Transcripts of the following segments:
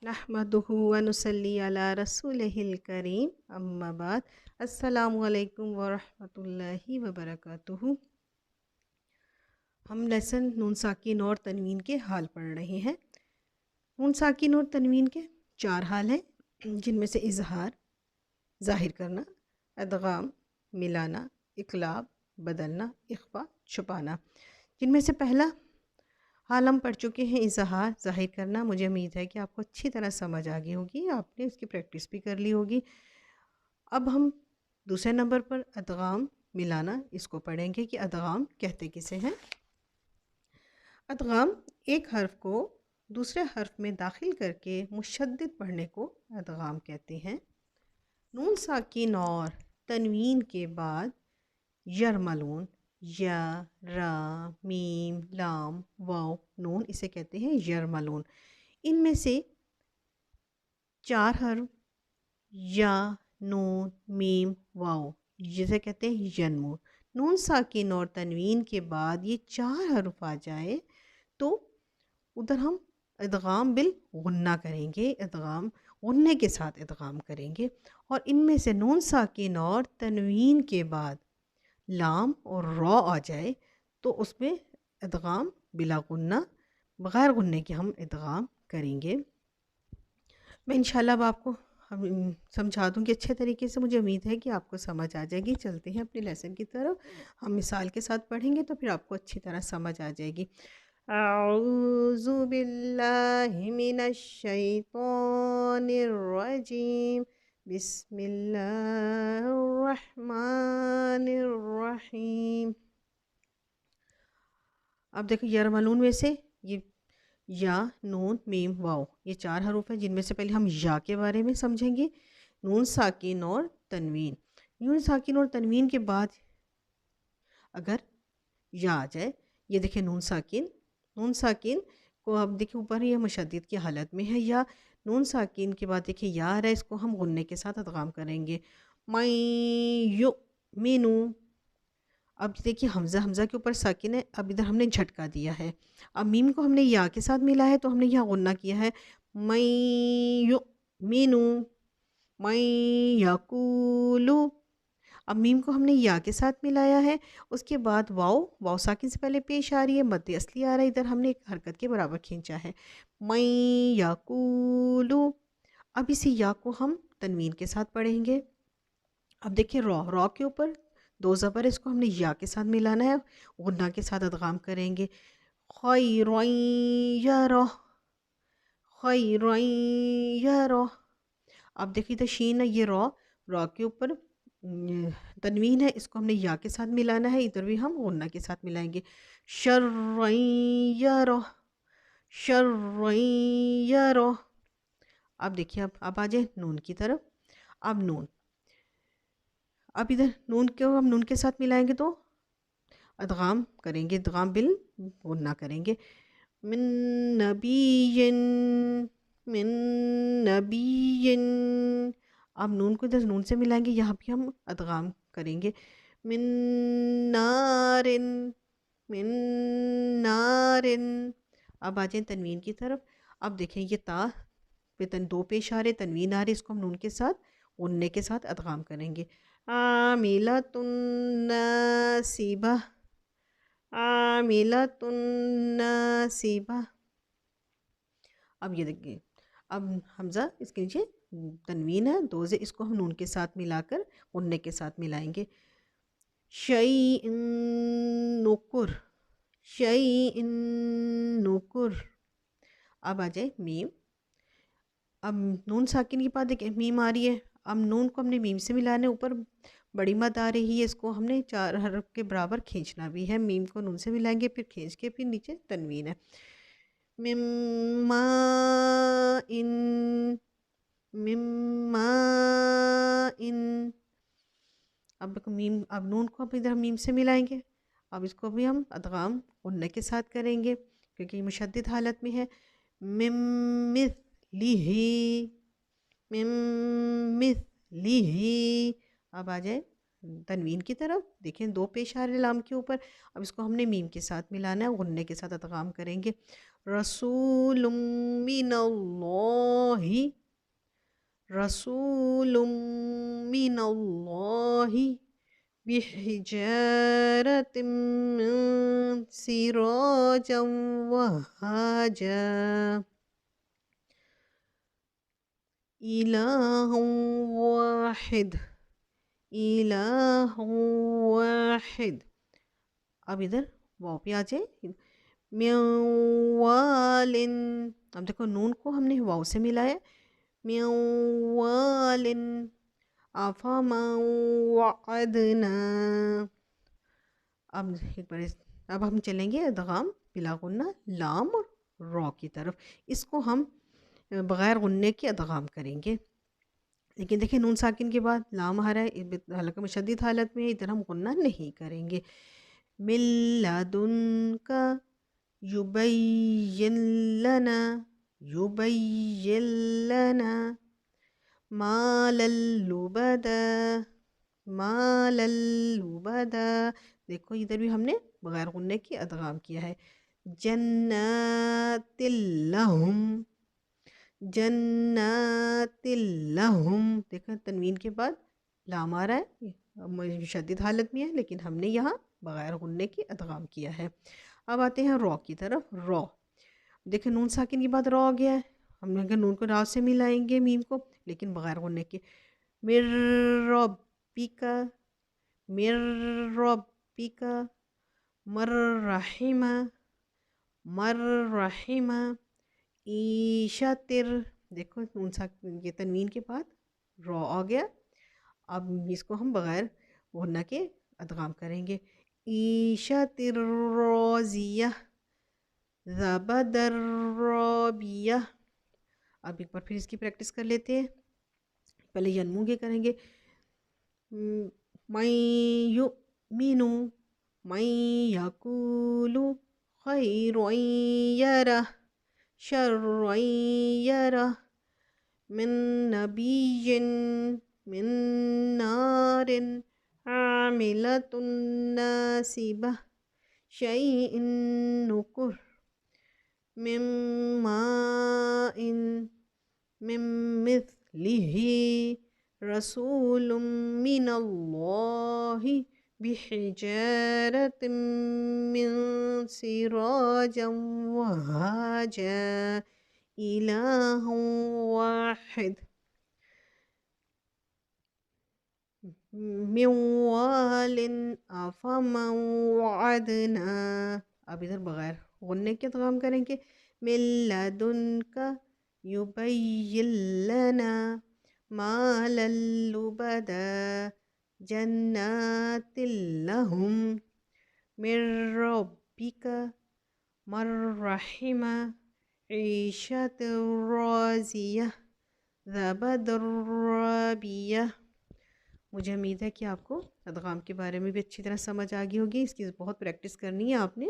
नहमदुहु व नुसल्ली अला रसूलिहिल करीम अम्मा बाद। अस्सलामु अलैकुम व रहमतुल्लाहि व बरकातुहू। हम लेसन नून साकिन और तनवीन के हाल पढ़ रहे हैं। नून साकिन और तनवीन के 4 हाल हैं, जिनमें से इजहार ज़ाहिर करना, अदगाम मिलाना, इक़लाब बदलना, इख्फा छुपाना। जिनमें से पहला हाल हम पढ़ चुके हैं, इजहार ज़ाहिर करना। मुझे उम्मीद है कि आपको अच्छी तरह समझ आ गई होगी, आपने उसकी प्रैक्टिस भी कर ली होगी। अब हम दूसरे नंबर पर अदगाम मिलाना इसको पढ़ेंगे कि अदगाम कहते किसे हैं। अदगाम एक हर्फ को दूसरे हर्फ में दाखिल करके मुशद्दिद पढ़ने को अदगाम कहते हैं। नून साकिन और तनवीन के बाद यरमलून, या, रा, मीम, लाम, वाव, नून, इसे कहते हैं यरमलून। इनमें से 4 हर्फ या, नून, मीम, वाव, जिसे कहते हैं यनमून। नून साकिन और तनवीन के बाद ये 4 हर्फ आ जाए तो उधर हम इदगाम बिल गुन्ना करेंगे, इदगाम गुन्ने के साथ इदगाम करेंगे। और इनमें से नून साकिन और तनवीन के बाद लाम और रॉ आ जाए तो उसमें इदगाम बिला गुन्ना, बग़ैर गुन्ने के हम इदगाम करेंगे। मैं इंशाल्लाह अब आपको समझा दूँगी अच्छे तरीके से। मुझे उम्मीद है कि आपको समझ आ जाएगी। चलते हैं अपने लेसन की तरफ। हम मिसाल के साथ पढ़ेंगे तो फिर आपको अच्छी तरह समझ आ जाएगी। अऊज़ु बिल्लाहि मिनश शैतानिर रजीम, बिस्मिल्लाहिर रहमानिर रहीम। अब देखो यरमलून में से ये या, नून, मीम, वाव, ये 4 हरूफ हैं, जिनमें से पहले हम या के बारे में समझेंगे। नून साकिन और तनवीन। नून साकिन और तनवीन के बाद अगर या आ जाए, ये देखिए नून साकिन, नून साकिन को अब देखिए ऊपर ये मुशद्दिद की हालत में है। या, नून साकिन के बाद देखिए या आ रहा है, इसको हम गुन्ने के साथ अदगाम करेंगे। मैं यु मीनू। अब देखिए हमज़ा, हमज़ा के ऊपर साकिन है, अब इधर हमने झटका दिया है। अब मीम को हमने या के साथ मिला है तो हमने यहाँ गुन्ना किया है। मैं यु मीनू, मैं यकूलू। अब मीम को हमने या के साथ मिलाया है, उसके बाद वाव, वाव साकिन से पहले पेश आ रही है, मद्दे असली आ रहा है, इधर हमने एक हरकत के बराबर खींचा है। मैं यकूलू। अब इसी या को हम तनवीन के साथ पढ़ेंगे। अब देखिए रॉ, रॉ के ऊपर 2 ज़बर है, इसको हमने या के साथ मिलाना है, गुन्ना के साथ अदगाम करेंगे। खैरन यरा, खैरन यरा। अब देखिए तो शीन है, ये रॉ, रॉ के ऊपर तनवीन है, इसको हमने या के साथ मिलाना है, इधर भी हम गुन्ना के साथ मिलाएंगे। शर्रन यरा, शर्रन यरा। अब देखिए अब आ जाए नून की तरफ। अब नून, अब इधर नून को हम नून के साथ मिलाएंगे तो अदगाम करेंगे, इदगाम बिल गुन्ना करेंगे। मिन नबिय्यिन, मिन नबिय्यिन। अब नून को इधर नून से मिलाएंगे, यहाँ भी हम अदगाम करेंगे। मिन नारिन, मिन नारिन। अब आ जाए तनवीन की तरफ। अब देखें ये ता पे 2 पेश आ रहे, तनवीन आ रही, इसको हम नून के साथ गुन्ने के साथ अदगाम करेंगे। आमिलतुन नासिबा, आमिलतुन नासिबा। अब ये देखिए, अब हमज़ा इसके नीचे तनवीन है, 2 से इसको हम नून के साथ मिलाकर गुन्ने के साथ मिलाएंगे। शैइन नुकुर, शैइन नुकुर। अब आ जाए मीम। अब नून साकिन के बाद देखिए मीम आ रही है, अब नून को हमने मीम से मिलाना है, ऊपर बड़ी मद आ रही है, इसको हमने 4 हर्फ के बराबर खींचना भी है। मीम को नून से मिलाएंगे, फिर खींच के फिर नीचे तनवीन है। मिम्मा इन, मिम्मा इन। अब मीम, अब नून को अब इधर हम मीम से मिलाएंगे, अब इसको भी हम अदगाम गुन्ने के साथ करेंगे क्योंकि मुशद्दिद हालत में है। मिम मिथलिही, मिम मिथलिही। अब आ जाए तनवीन की तरफ, देखें 2 पेश आ रहे लाम के ऊपर, अब इसको हमने मीम के साथ मिलाना है, गुन्ने के साथ अदगाम करेंगे। رسول من اللہ، رسول من اللہ بحجارة من سراجا وهاجا إله واحد، الہ واحد. اب ادھر واو پہ آ جائے، میوالن، اب دیکھو نون کو ہم نے واو سے ملایا، میوالن افما وعدنا. اب ایک بار اب ہم چلیں گے ادغام بلا غنہ لام اور را کی طرف. اس کو ہم بغیر غنے کے ادغام کریں گے، لیکن دیکھیں نون ساکن کے بعد لام آ رہا ہے، حالانکہ مشدد حالت میں ہے، ادھر ہم غنہ نہیں کریں گے. من لدنک یبین لنا، یبین لنا ما للبدا، ما للبدا. دیکھو ادھر بھی ہم نے بغیر غنے کی ادغام کیا ہے. جنات لہم، جنات لہم. دیکھیں تنوین کے بعد لام آ رہا ہے، شدید حالت میں ہے، لیکن ہم نے یہاں بغیر غنے کی ادغام کیا ہے. اب آتے ہیں را کی طرف. را، دیکھیں نون ساکن کے بعد را آ گیا ہے، ہم نے کہا نون کو را سے ملائیں گے میم کو، لیکن بغیر غنے کے. مر ربک، مر ربک، مر رحمہ، مر رحمہ ایشتر. دیکھو نون ساکن یہ تنوین کے بعد را آ گیا، اب اس کو ہم بغیر غنہ کے ادغام کریں گے. ایشتر راضیہ، زبدر رابیہ. اب ایک بار پھر اس کی پریکٹس کر لیتے ہیں. پہلے ینمو کے کریں گے. من یؤمن، من یقول خیرا یرہ، شرا یرہ، من نبی، من نار عاملۃ ناصبہ، شیء نکر، من ماء، من مثلہ، رسول من اللہ بحجارة من سراجا وهاجا إله واحد موال أفمن وعدنا. اب ادھر بغیر غنے کے ادغام کریں گے. من لدنک یبین لنا ما للبدا، جنات لہم، من ربک، مر رحمہ عیشت راضیہ، زبد رابیہ. مجھے امید ہے کہ آپ کو ادغام کے بارے میں بھی اچھی طرح سمجھ آ گئی ہوگی. اس کی بہت پریکٹس کرنی ہے آپ نے،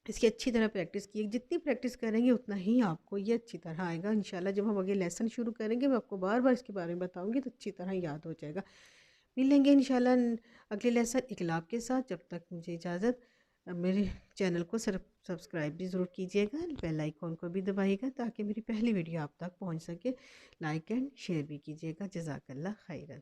اس کی اچھی طرح پریکٹس کی. جتنی پریکٹس کریں گے اتنا ہی آپ کو یہ اچھی طرح آئے گا. انشاءاللہ جب ہم آگے لیسن شروع کریں گے میں آپ کو بار بار اس کے بارے میں بتاؤں گی تو اچھی طرح یاد ہو جائے گا. ملیں گے انشاءاللہ اگلے لیسن اقلاب کے ساتھ. جب تک مجھے اجازت، میرے چینل کو سبسکرائب بھی ضرور کیجیے گا، بیل آئیکن کو بھی دبائیے گا تاکہ میری پہلی ویڈیو آپ تک پہنچ سکے. لائک اینڈ شیئر بھی کیجیے گا. جزاک اللہ خیرا.